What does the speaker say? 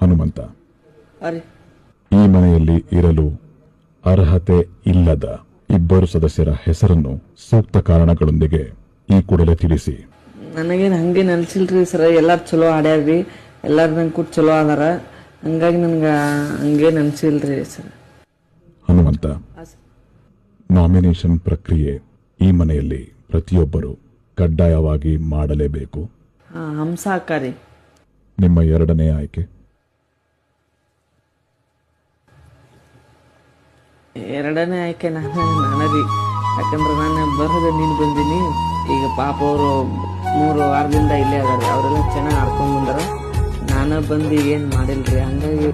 ಹನುಮಂತ, ಅರೆ ಈ ಮನೆಯಲ್ಲಿ ಇರಲು ಅರ್ಹತೆ ಇಲ್ಲದ ಇಬ್ಬರು ಸದಸ್ಯರ ಹೆಸರನ್ನು ಸೂಕ್ತ ಕಾರಣಗಳೊಂದಿಗೆ ಈ ಕೂಡಲೇ ತಿಳಿಸಿ. ನನಗೇನು ಹಂಗೇನು ಅನ್ಸಿಲ್ರಿ ಸರ್, ಎಲ್ಲಾರು ಚಲೋ ಆಡ್ಯಾರ್ರಿ, ಎಲ್ಲಾರು ನಂಗೆ ಕೂಡ ಚಲೋ ಅದಾರ, ಹಂಗಾಗಿ ನನ್ಗೆ ಹಂಗೇನು ಅನ್ಸಿಲ್ರಿ ಸರ್. ಹನುಮಂತ, ನಾಮಿನೇಷನ್ ಪ್ರಕ್ರಿಯೆ ಈ ಮನೆಯಲ್ಲಿ ಪ್ರತಿಯೊಬ್ಬರು ಕಡ್ಡಾಯವಾಗಿ ಮಾಡಲೇಬೇಕು. ಹಂಸ ಅಕ್ಕಾರಿ. ನಿಮ್ಮ ಎರಡನೇ ಆಯ್ಕೆ? ಎರಡನೇ ಆಯ್ಕೆ ನಾನೇ ರೀ, ಯಾಕಂದ್ರೆ ನಾನು ಬರೋದು ನೀನು ಬಂದೀನಿ. ಈಗ ಪಾಪ ಅವರು 3 ವಾರದಿಂದ ಇಲ್ಲೇ ಅದಾರ, ಅವರೆಲ್ಲ ಚೆನ್ನಾಗಿ ಆಡ್ಕೊಂಡು ಬಂದಾರ, ನಾನು ಬಂದು ಏನು ಮಾಡಿಲ್ರಿ, ಹಂಗಾಗಿ